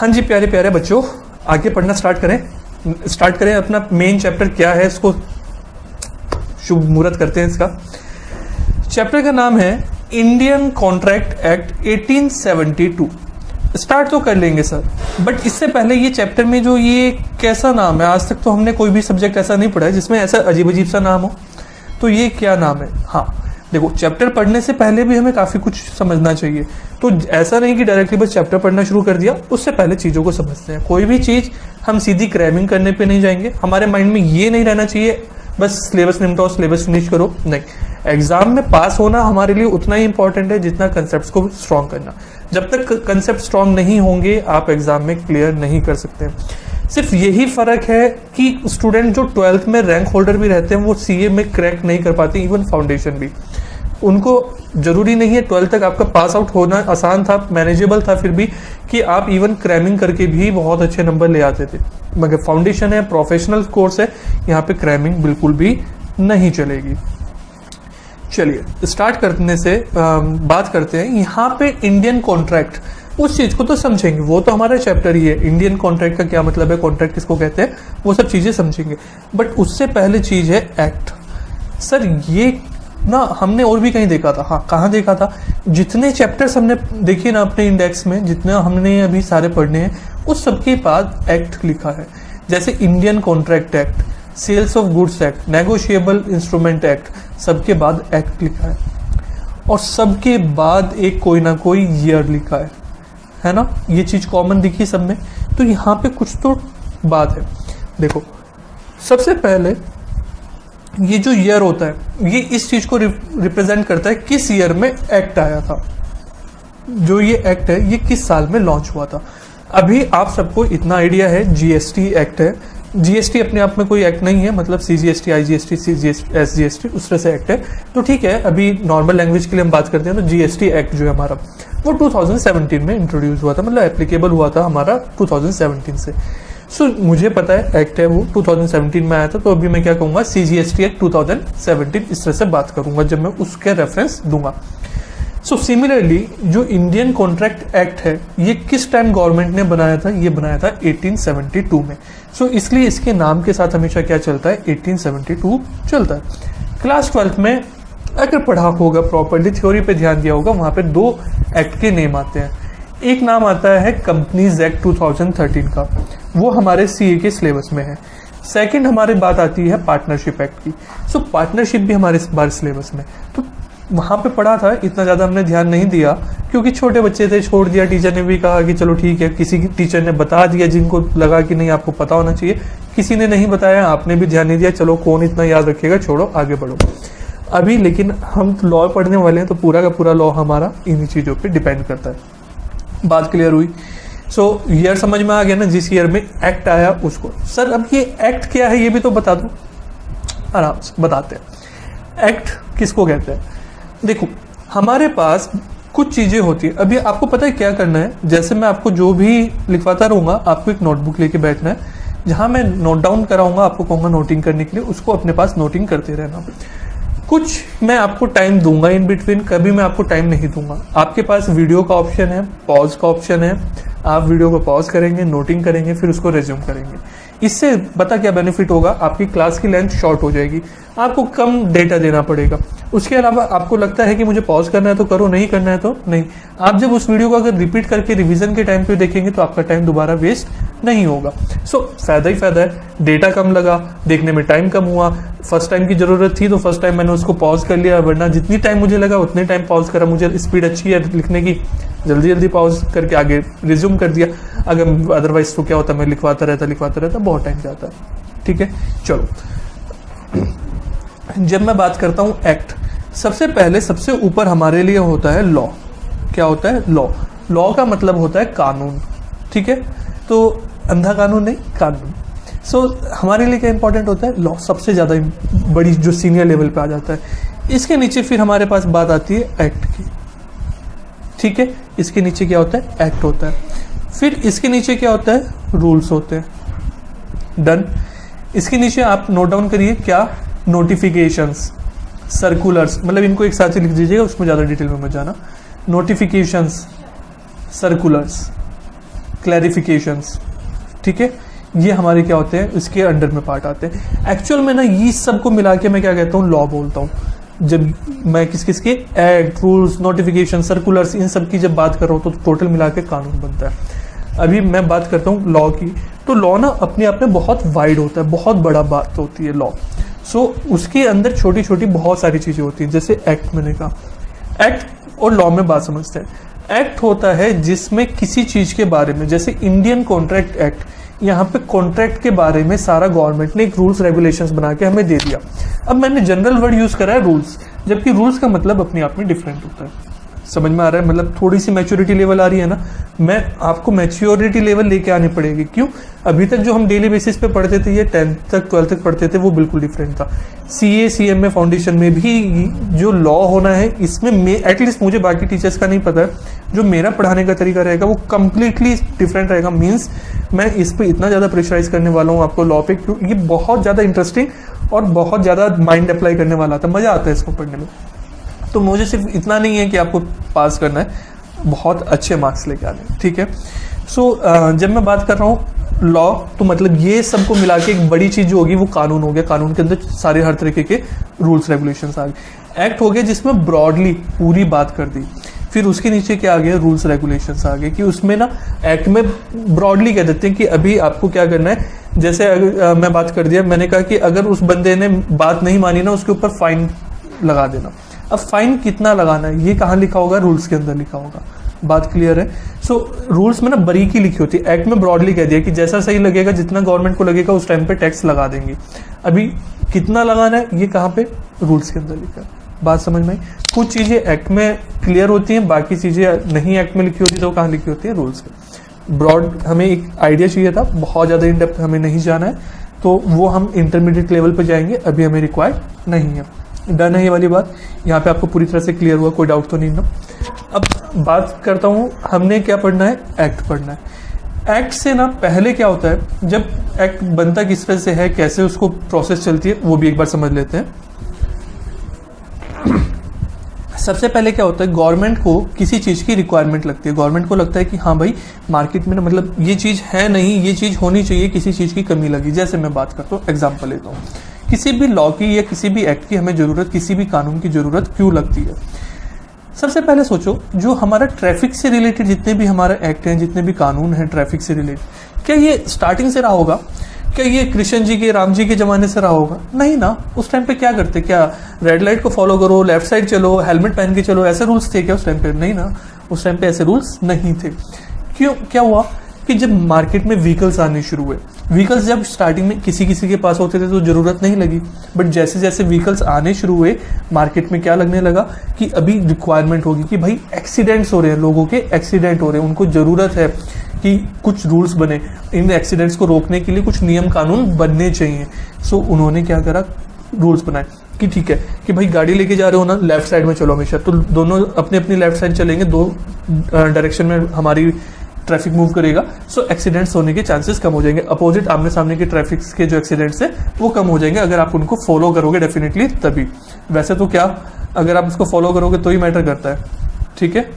हाँ जी प्यारे प्यारे बच्चों, आगे पढ़ना स्टार्ट करें। अपना मेन चैप्टर क्या है इसको शुभ मुहूर्त करते हैं। इसका चैप्टर का नाम है इंडियन कॉन्ट्रैक्ट एक्ट 1872। स्टार्ट तो कर लेंगे सर, बट इससे पहले ये चैप्टर में जो ये कैसा नाम है, आज तक तो हमने कोई भी सब्जेक्ट ऐसा नहीं पढ़ा है जिसमें ऐसा अजीब अजीब सा नाम हो। तो ये क्या नाम है? हाँ देखो, चैप्टर पढ़ने से पहले भी हमें काफी कुछ समझना चाहिए। तो ऐसा नहीं कि डायरेक्टली बस चैप्टर पढ़ना शुरू कर दिया, उससे पहले चीजों को समझते हैं। कोई भी चीज हम सीधी क्रैमिंग करने पे नहीं जाएंगे। हमारे माइंड में ये नहीं रहना चाहिए बस सिलेबस निपटाओ, सिलेबस फिनिश करो। नहीं, एग्जाम में पास होना हमारे लिए उतना ही इंपॉर्टेंट है जितना कंसेप्ट को स्ट्रॉन्ग करना। जब तक कंसेप्ट स्ट्रॉन्ग नहीं होंगे आप एग्जाम में क्लियर नहीं कर सकते। सिर्फ यही फर्क है कि स्टूडेंट जो 12th में रैंक होल्डर भी रहते हैं वो सीए में क्रैक नहीं कर पाते, इवन फाउंडेशन भी। उनको जरूरी नहीं है 12th तक आपका पास आउट होना आसान था, मैनेजेबल था फिर भी, कि आप इवन क्रैमिंग करके भी बहुत अच्छे नंबर ले आते थे। मगर फाउंडेशन है, प्रोफेशनल कोर्स है, यहाँ पे क्रैमिंग बिल्कुल भी नहीं चलेगी। चलिए स्टार्ट करने से बात करते हैं। यहाँ पे इंडियन कॉन्ट्रैक्ट, उस चीज को तो समझेंगे, वो तो हमारा चैप्टर ही है। इंडियन कॉन्ट्रैक्ट का क्या मतलब है, कॉन्ट्रैक्ट किसको कहते हैं, वो सब चीजें समझेंगे। बट उससे पहले चीज है एक्ट। सर ये ना हमने और भी कहीं देखा था। हाँ, कहाँ देखा था? जितने चैप्टर्स हमने देखे ना अपने इंडेक्स में, जितने हमने अभी सारे पढ़ने हैं, उस सबके बाद एक्ट लिखा है। जैसे Indian contract act, sales of goods act, negotiable instrument act, सबके बाद एक्ट लिखा है। और सबके बाद एक कोई ना कोई ईयर लिखा है ना? ये चीज कॉमन दिखी सब में। तो यहाँ पे कुछ तो बात है। देखो, सबसे पहले ये जो ईयर होता है ये इस चीज को रिप्रेजेंट करता है किस ईयर में एक्ट आया था। जो ये एक्ट है ये किस साल में लॉन्च हुआ था। अभी आप सबको इतना आइडिया है, जीएसटी एक्ट है। जीएसटी अपने आप में कोई एक्ट नहीं है, मतलब सीजीएसटी, आईजीएसटी, एसजीएसटी उस तरह से एक्ट है। तो ठीक है, अभी नॉर्मल लैंग्वेज के लिए हम बात करते हैं तो जीएसटी एक्ट जो है हमारा, वो 2017 में इंट्रोड्यूस हुआ था, मतलब एप्लीकेबल हुआ था हमारा 2017 से। सो मुझे पता है एक्ट है वो 2017 में आया था। तो अभी मैं क्या कहूंगा, सीजीएसटी एक्ट 2017 इस तरह से बात करूंगा जब मैं उसके रेफरेंस दूंगा। सो सिमिलरली जो इंडियन कॉन्ट्रैक्ट एक्ट है ये किस टाइम गवर्नमेंट ने बनाया था? ये बनाया था 1872 में। सो इसलिए इसके नाम के साथ हमेशा क्या चलता है, 1872 चलता है। क्लास 12th में अगर पढ़ा होगा, प्रॉपर्ली थ्योरी पे ध्यान दिया होगा, वहां पे दो एक्ट के नेम आते हैं। एक नाम आता है कंपनीज एक्ट 2013 का, वो हमारे सीए के सिलेबस में है। सेकंड हमारी बात आती है पार्टनरशिप एक्ट की। सो पार्टनरशिप भी हमारे इस बार सिलेबस में, तो वहां पे पढ़ा था, इतना ज्यादा हमने ध्यान नहीं दिया क्योंकि छोटे बच्चे थे, छोड़ दिया। टीचर ने भी कहा कि चलो ठीक है, किसी टीचर ने बता दिया जिनको लगा कि नहीं आपको पता होना चाहिए, किसी ने नहीं बताया, आपने भी ध्यान नहीं दिया, चलो कौन इतना याद रखेगा, छोड़ो आगे बढ़ो। अभी लेकिन हम लॉ पढ़ने वाले हैं तो पूरा का पूरा लॉ हमारा इन्हीं चीजों पर डिपेंड करता है। बात क्लियर हुई? सो ईयर समझ में आ गया ना, जिस ईयर में एक्ट आया उसको। सर अब ये एक्ट क्या है ये भी तो बता दो, आराम से बताते हैं। एक्ट किसको कहते हैं? देखो, हमारे पास कुछ चीजें होती है। अभी आपको पता है क्या करना है, जैसे मैं आपको जो भी लिखवाता रहूंगा, आपको एक नोटबुक लेके बैठना है, जहां मैं नोट डाउन कराऊंगा, आपको कहूंगा नोटिंग करने के लिए, उसको अपने पास नोटिंग करते रहना। कुछ मैं आपको टाइम दूंगा इन बिटवीन, कभी मैं आपको टाइम नहीं दूंगा। आपके पास वीडियो का ऑप्शन है, पॉज का ऑप्शन है, आप वीडियो को पॉज करेंगे, नोटिंग करेंगे, फिर उसको रिज्यूम करेंगे। इससे पता क्या बेनिफिट होगा, आपकी क्लास की लेंथ शॉर्ट हो जाएगी, आपको कम डेटा देना पड़ेगा। उसके अलावा आपको लगता है कि मुझे पॉज करना है तो करो, नहीं करना है तो नहीं। आप जब उस वीडियो को अगर रिपीट करके रिवीजन के टाइम पे देखेंगे तो आपका टाइम दोबारा वेस्ट नहीं होगा। सो फायदा ही फायदा है, डेटा कम लगा, देखने में टाइम कम हुआ। फर्स्ट टाइम की जरूरत थी तो फर्स्ट टाइम मैंने उसको पॉज कर लिया, वरना जितनी टाइम मुझे लगा उतने टाइम पॉज करा। मुझे स्पीड अच्छी है लिखने की, जल्दी जल्दी पॉज करके आगे रिज्यूम कर दिया। अगर अदरवाइज तो क्या होता, मैं लिखवाता रहता, बहुत टाइम जाता है। ठीक है, चलो जब मैं बात करता हूं एक्ट, सबसे पहले सबसे ऊपर हमारे लिए होता है लॉ। क्या होता है? लॉ। लॉ का मतलब होता है कानून। ठीक है, तो अंधा कानून नहीं, कानून। सो हमारे लिए क्या इंपॉर्टेंट होता है? लॉ सबसे ज्यादा बड़ी, जो सीनियर लेवल पे आ जाता है। इसके नीचे फिर हमारे पास बात आती है एक्ट की। ठीक है, इसके नीचे क्या होता है? एक्ट होता है। फिर इसके नीचे क्या होता है? रूल्स होते हैं। डन। इसके नीचे आप नोट डाउन करिए क्या? नोटिफिकेशंस, सर्कुलर्स, मतलब इनको एक साथ ही लिख दीजिएगा, उसमें ज्यादा डिटेल में मत जाना। नोटिफिकेशंस, सर्कुलर्स, क्लैरिफिकेशंस, ठीक है, ये हमारे क्या होते हैं, इसके अंडर में पार्ट आते हैं। एक्चुअल में ना ये सबको मिला के मैं क्या कहता हूँ, लॉ बोलता हूँ। जब मैं किस किस के एक्ट, रूल्स, नोटिफिकेशन, सर्कुलर्स, इन सब की जब बात कर रहा हूँ तो टोटल मिला के कानून बनता है। अभी मैं बात करता हूँ लॉ की, तो लॉ ना अपने आप में बहुत वाइड होता है, बहुत बड़ा बात होती है लॉ। सो उसके अंदर छोटी छोटी बहुत सारी चीजें होती हैं। जैसे एक्ट, मैंने कहा एक्ट और लॉ में बात समझते हैं। एक्ट होता है जिसमें किसी चीज के बारे में, जैसे इंडियन कॉन्ट्रैक्ट एक्ट, यहाँ पे कॉन्ट्रैक्ट के बारे में सारा गवर्नमेंट ने एक रूल्स रेगुलेशंस बना के हमें दे दिया। अब मैंने जनरल वर्ड यूज करा है रूल्स, जबकि रूल्स का मतलब अपने आप में डिफरेंट होता है। समझ में आ रहा है, मतलब थोड़ी सी मैच्योरिटी लेवल आ रही है ना। मैं आपको मैच्योरिटी लेवल लेके आनी पड़ेगी। क्यों? अभी तक जो हम डेली बेसिस पे पढ़ते थे, ये 10th तक 12th तक पढ़ते थे, वो बिल्कुल डिफरेंट था। CA CMA फाउंडेशन में भी जो लॉ होना है, इसमें एटलीस्ट मुझे बाकी टीचर्स का नहीं पता है, जो मेरा पढ़ाने का तरीका रहेगा वो कंप्लीटली डिफरेंट रहेगा। मीन्स मैं इस पे इतना ज़्यादा प्रेशराइज करने वाला हूँ आपको लॉ पे, क्यों ये बहुत ज़्यादा इंटरेस्टिंग और बहुत ज़्यादा माइंड अप्लाई करने वाला था, मज़ा आता है इसको पढ़ने में। तो मुझे सिर्फ इतना नहीं है कि आपको पास करना है, बहुत अच्छे मार्क्स लेके आने, ठीक है। सो जब मैं बात कर रहा हूँ लॉ, तो मतलब ये सबको मिला के एक बड़ी चीज जो होगी वो कानून हो गया। कानून के अंदर सारे हर तरीके के रूल्स रेगुलेशंस आ गए। एक्ट हो गया जिसमें ब्रॉडली पूरी बात कर दी। फिर उसके नीचे क्या आ गया, रूल्स रेगुलेशंस आ गए, कि उसमें ना एक्ट में ब्रॉडली कह देते हैं कि अभी आपको क्या करना है। जैसे अगर मैं बात कर दिया, मैंने कहा कि अगर उस बंदे ने बात नहीं मानी ना, उसके ऊपर फाइन लगा देना। अब फाइन कितना लगाना है ये कहाँ लिखा होगा, रूल्स के अंदर लिखा होगा। बात क्लियर है। सो रूल्स में ना बारीकी लिखी होती है। एक्ट में ब्रॉडली कह दिया कि जैसा सही लगेगा, जितना गवर्नमेंट को लगेगा उस टाइम पे टैक्स लगा देंगे। अभी कितना लगाना है ये कहाँ पे, रूल्स के अंदर लिखा है। बात समझ में आई। कुछ चीजें एक्ट में क्लियर होती हैं, बाकी चीजें नहीं एक्ट में लिखी होती, तो कहाँ लिखी होती है, रूल्स में। ब्रॉड हमें एक आइडिया चाहिए था, बहुत ज्यादा इन डेप्थ हमें नहीं जाना है, तो वो हम इंटरमीडिएट लेवल पे जाएंगे, अभी हमें रिक्वायर्ड नहीं है। डन है ये वाली बात, यहाँ पे आपको पूरी तरह से क्लियर हुआ, कोई डाउट तो नहीं ना। अब बात करता हूँ, हमने क्या पढ़ना है, एक्ट पढ़ना है। एक्ट से ना पहले क्या होता है, जब एक्ट बनता किस तरह से है, कैसे उसको प्रोसेस चलती है, वो भी एक बार समझ लेते हैं। सबसे पहले क्या होता है, गवर्नमेंट को किसी चीज की रिक्वायरमेंट लगती है। गवर्नमेंट को लगता है कि हाँ भाई मार्केट में ना, मतलब ये चीज है नहीं, ये चीज होनी चाहिए, किसी चीज की कमी लगी। जैसे मैं बात करता हूँ, एग्जाम्पल लेता हूँ, किसी भी लॉ की या किसी भी एक्ट की हमें जरूरत, किसी भी कानून की जरूरत क्यों लगती है। सबसे पहले सोचो, जो हमारा ट्रैफिक से रिलेटेड जितने भी हमारे एक्ट हैं, जितने भी कानून हैं ट्रैफिक से रिलेटेड, क्या ये स्टार्टिंग से रहा होगा? क्या ये कृष्ण जी के, राम जी के जमाने से रहा होगा? नहीं ना। उस टाइम पे क्या करते, क्या रेड लाइट को फॉलो करो, लेफ्ट साइड चलो, हेलमेट पहन के चलो, ऐसे रूल्स थे क्या उस टाइम पे? नहीं ना, उस टाइम पे ऐसे रूल्स नहीं थे। क्यों? क्या हुआ कि जब मार्केट में व्हीकल्स आने शुरू हुए, व्हीकल्स जब स्टार्टिंग में किसी किसी के पास होते थे तो जरूरत नहीं लगी, बट जैसे जैसे व्हीकल्स आने शुरू हुए, मार्केट में क्या लगने लगा कि अभी रिक्वायरमेंट होगी कि भाई एक्सीडेंट्स हो रहे हैं, लोगों के एक्सीडेंट हो रहे हैं, उनको जरूरत है कि कुछ रूल्स बने, इन एक्सीडेंट्स को रोकने के लिए कुछ नियम कानून बनने चाहिए। सो उन्होंने क्या करा, रूल्स बनाए कि ठीक है कि भाई गाड़ी लेके जा रहे हो ना, लेफ्ट साइड में चलो हमेशा, तो दोनों अपनी अपनी लेफ्ट साइड चलेंगे, दो डायरेक्शन में हमारी ट्रैफिक मूव करेगा। सो एक्सीडेंट्स होने के चांसेस कम हो जाएंगे, अपोजिट आमने सामने के ट्रैफिक के जो एक्सीडेंट्स है वो कम हो जाएंगे अगर आप उनको फॉलो करोगे डेफिनेटली तभी। वैसे तो क्या, अगर आप उसको फॉलो करोगे तो ही मैटर करता है, ठीक है।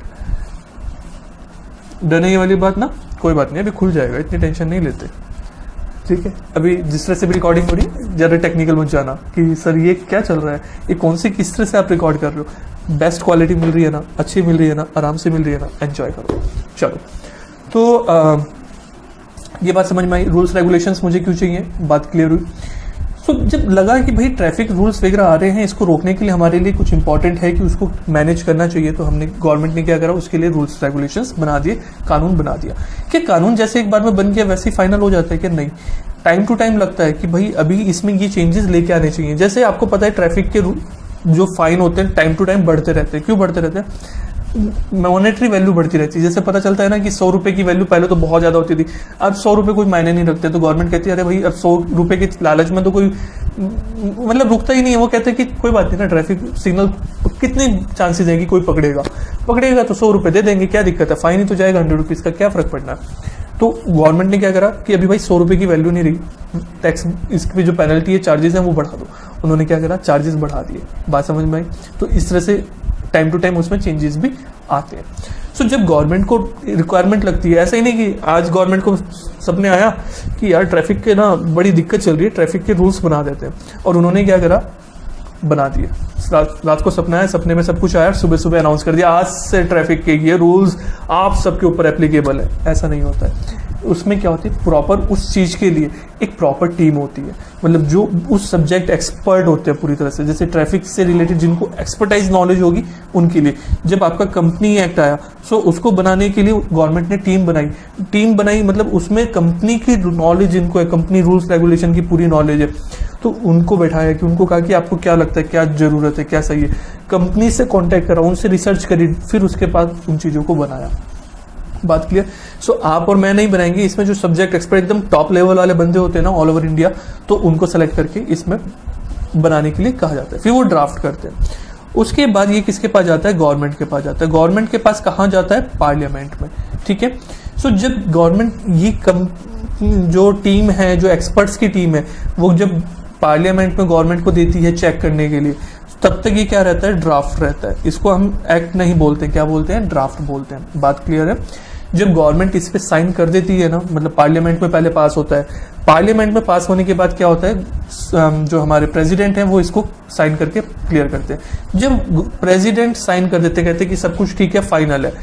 डर है ये वाली बात ना, कोई बात नहीं, अभी खुल जाएगा, इतनी टेंशन नहीं लेते, ठीक है। अभी जिस तरह से भी रिकॉर्डिंग हो रही है, जरा टेक्निकल मत जाना कि सर ये क्या चल रहा है, ये कौन सी किस तरह से आप रिकॉर्ड कर रहे हो। बेस्ट क्वालिटी मिल रही है ना, अच्छी मिल रही है ना, आराम से मिल रही है ना, एंजॉय करो। चलो, तो ये बात समझ में आई, रूल्स रेगुलेशंस मुझे क्यों चाहिए, बात क्लियर हुई। सो जब लगा कि भाई ट्रैफिक रूल्स वगैरह आ रहे हैं, इसको रोकने के लिए हमारे लिए कुछ इंपॉर्टेंट है कि उसको मैनेज करना चाहिए, तो हमने, गवर्नमेंट ने क्या करा, उसके लिए रूल्स रेगुलेशंस बना दिए, कानून बना दिया। क्या कानून जैसे एक बार में बन गया वैसे ही फाइनल हो जाता है क्या? नहीं, टाइम टू टाइम लगता है कि भाई अभी इसमें ये चेंजेस लेके आने चाहिए। जैसे आपको पता है ट्रैफिक के जो फाइन होते हैं टाइम टू टाइम बढ़ते रहते हैं। क्यों बढ़ते रहते हैं? मॉनेटरी वैल्यू बढ़ती रहती है। जैसे पता चलता है ना कि 100 रुपए की वैल्यू पहले तो बहुत ज्यादा होती थी, अब 100 रुपए कोई मायने नहीं रखते, तो गवर्नमेंट कहती है अरे भाई अब 100 रुपए के लालच में तो कोई मतलब रुकता ही नहीं है। वो कहते हैं कि कोई बात नहीं ना, ट्रैफिक सिग्नल कितने चांसेस है कि कोई पकड़ेगा तो 100 रुपए दे देंगे, क्या दिक्कत है, फाइन ही तो जाएगा 100 रुपीज का, क्या फर्क पड़ना है। तो गवर्नमेंट ने क्या करा कि अभी भाई 100 रुपए की वैल्यू नहीं रही, टैक्स इसकी जो पेनल्टी है, चार्जेस हैं वो बढ़ा दो। उन्होंने क्या करा, चार्जेस बढ़ा दिए। बात समझ में आई। तो इस तरह से टाइम टू टाइम उसमें चेंजेस भी आते हैं। सो जब गवर्नमेंट को रिक्वायरमेंट लगती है, ऐसा ही नहीं कि आज गवर्नमेंट को सपने आया कि यार ट्रैफिक के ना बड़ी दिक्कत चल रही है, ट्रैफिक के रूल्स बना देते हैं, और उन्होंने क्या करा, बना दिया। रात को सपना है, सपने में सब कुछ आया, सुबह सुबह अनाउंस कर दिया आज से ट्रैफिक के ये रूल्स आप सबके ऊपर एप्लीकेबल है। ऐसा नहीं होता है। उसमें क्या होती है, प्रॉपर उस चीज के लिए एक प्रॉपर टीम होती है, मतलब जो उस सब्जेक्ट एक्सपर्ट होते हैं पूरी तरह से, जैसे ट्रैफिक से रिलेटेड जिनको एक्सपर्टाइज नॉलेज होगी उनके लिए। जब आपका कंपनी एक्ट आया, सो उसको बनाने के लिए गवर्नमेंट ने टीम बनाई, मतलब उसमें कंपनी की नॉलेज जिनको है, कंपनी रूल्स रेगुलेशन की पूरी नॉलेज है, तो उनको बैठाया कि उनको कहा कि आपको क्या लगता है, क्या जरूरत है, क्या सही है, कंपनी से कांटेक्ट करा, उनसे रिसर्च करी, फिर उसके बाद उन चीजों को बनाया। बात क्लियर। सो आप और मैं नहीं बनाएंगे, इसमें जो सब्जेक्ट एक्सपर्ट एकदम टॉप लेवल वाले बंदे होते हैं ना ऑल ओवर इंडिया, तो उनको सेलेक्ट करके इसमें बनाने के लिए कहा जाता है, फिर वो ड्राफ्ट करते हैं। उसके बाद ये किसके पास जाता है, गवर्नमेंट के पास जाता है। गवर्नमेंट के पास कहाँ जाता है, पार्लियामेंट में, ठीक है। सो जब गवर्नमेंट ये जो टीम है, जो एक्सपर्ट्स की टीम है, वो जब पार्लियामेंट में गवर्नमेंट को देती है चेक करने के लिए, तब तक ये क्या रहता है, ड्राफ्ट रहता है। इसको हम एक्ट नहीं बोलते, क्या बोलते हैं, ड्राफ्ट बोलते हैं। बात क्लियर है। जब गवर्नमेंट इस पे साइन कर देती है ना, मतलब पार्लियामेंट में पहले पास होता है, पार्लियामेंट में पास होने के बाद क्या होता है, जो हमारे प्रेसिडेंट हैं वो इसको साइन करके क्लियर करते हैं। जब प्रेसिडेंट साइन कर देते, कहते कि सब कुछ ठीक है, फाइनल है,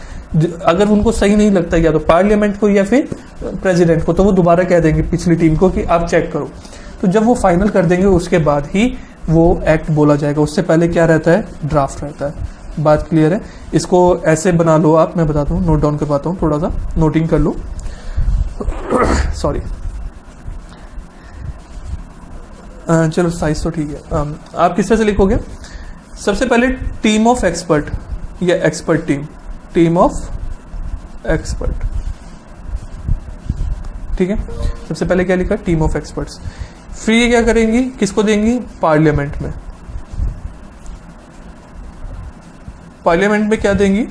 अगर उनको सही नहीं लगता या तो पार्लियामेंट को या फिर प्रेसिडेंट को, तो वो दोबारा कह देंगे पिछली टीम को कि आप चेक करो। तो जब वो फाइनल कर देंगे उसके बाद ही वो एक्ट बोला जाएगा, उससे पहले क्या रहता है, ड्राफ्ट रहता है। बात क्लियर है। इसको ऐसे बना लो आप, मैं बताता हूँ, नोट डाउन करवाता हूँ, थोड़ा सा नोटिंग कर लो। सॉरी, चलो साइज तो ठीक है। आप किस तरह से लिखोगे, सबसे पहले टीम ऑफ एक्सपर्ट या एक्सपर्ट टीम ऑफ एक्सपर्ट, ठीक है। सबसे पहले क्या लिखा, टीम ऑफ एक्सपर्ट्स। फिर ये क्या करेंगी, किसको देंगी, पार्लियामेंट में। पार्लियामेंट में क्या देंगी,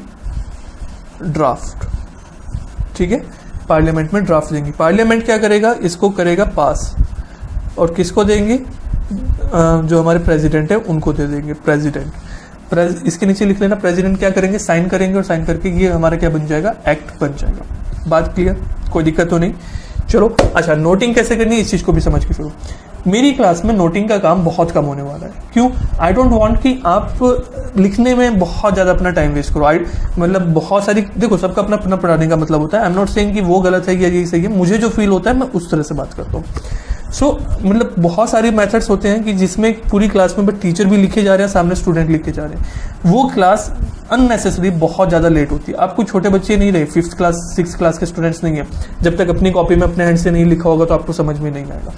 ड्राफ्ट, ठीक है। पार्लियामेंट में ड्राफ्ट देंगी, पार्लियामेंट क्या करेगा, इसको करेगा पास, और किसको देंगे, जो हमारे प्रेसिडेंट है उनको दे देंगे, प्रेसिडेंट। इसके नीचे लिख लेना, प्रेसिडेंट क्या करेंगे, साइन करेंगे, और साइन करके ये हमारा क्या बन जाएगा, एक्ट बन जाएगा। बात क्लियर, कोई दिक्कत तो नहीं। चलो अच्छा, नोटिंग कैसे करनी है इस चीज को भी समझ के चलो। मेरी क्लास में नोटिंग का काम बहुत कम होने वाला है। क्यों, आई डोंट वांट कि आप लिखने में बहुत ज्यादा अपना टाइम वेस्ट करो। मतलब बहुत सारी, देखो सबका अपना अपना पढ़ाने का मतलब होता है। आई एम नॉट सेइंग कि वो गलत है या ये सही है, मुझे जो फील होता है मैं उस तरह से बात करता हूँ। मतलब बहुत सारे मेथड्स होते हैं कि जिसमें पूरी क्लास में टीचर भी लिखे जा रहे हैं, सामने स्टूडेंट लिखे जा रहे हैं, वो क्लास अननेसेसरी बहुत ज्यादा लेट होती है। आपको छोटे बच्चे नहीं रहे, 5th क्लास 6th क्लास के स्टूडेंट्स नहीं है, जब तक अपनी कॉपी में अपने हैंड से नहीं लिखा होगा तो आपको समझ में नहीं आएगा।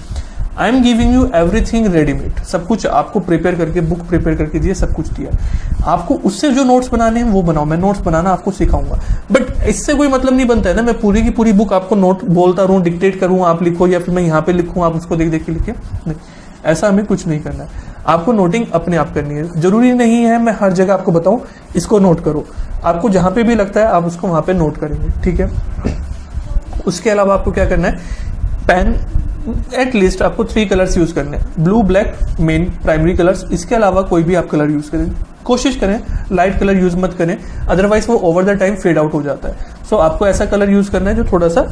I am giving you everything readymade, सब कुछ आपको प्रिपेयर करके, बुक प्रिपेयर करके दिए, सब कुछ दिया। आपको उससे जो नोट्स बनाने हैं वो बनाओ, मैं नोट्स बनाना आपको सिखाऊंगा। बट इससे कोई मतलब नहीं बनता है ना मैं पूरी की पूरी बुक आपको नोट बोलता रहूं, डिक्टेट करूं, आप लिखो, या फिर मैं यहाँ पे लिखूं, आप उसको देख देख के लिखे। नहीं, ऐसा हमें कुछ नहीं करना है। आपको नोटिंग अपने आप करनी है। जरूरी नहीं है मैं हर जगह आपको बताऊं इसको नोट करो, आपको जहां पे भी लगता है आप उसको वहां पे नोट करेंगे, ठीक है। उसके अलावा आपको क्या करना है, पेन एटलीस्ट आपको 3 कलर्स यूज करने हैं, blue black main primary colours. इसके अलावा कोई भी आप कलर यूज करें, कोशिश करें लाइट कलर यूज मत करें, अदरवाइज वो over the time fade out हो जाता है। सो आपको ऐसा कलर यूज करना है जो थोड़ा सा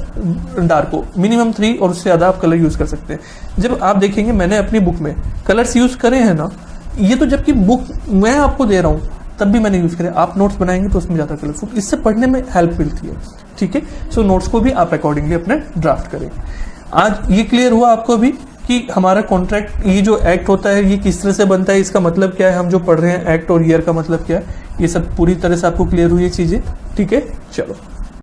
डार्क हो, मिनिमम 3 और उससे ज्यादा आप कलर यूज कर सकते हैं। जब आप देखेंगे मैंने अपनी बुक में कलर्स यूज करे हैं ना, ये तो जबकि बुक मैं आपको दे रहा हूं तब भी मैंने यूज करे। आप नोट्स बनाएंगे तो उसमें ज्यादा कलरफुल, इससे पढ़ने में हेल्प मिलती है, ठीक है। सो नोट्स को भी आप अकॉर्डिंगली अपने ड्राफ्ट करें। आज ये क्लियर हुआ आपको भी कि हमारा कॉन्ट्रैक्ट, ये जो एक्ट होता है ये किस तरह से बनता है, इसका मतलब क्या है, हम जो पढ़ रहे हैं एक्ट और ईयर का मतलब क्या है, ये सब पूरी तरह से आपको क्लियर हुई ये चीजें, ठीक है। चलो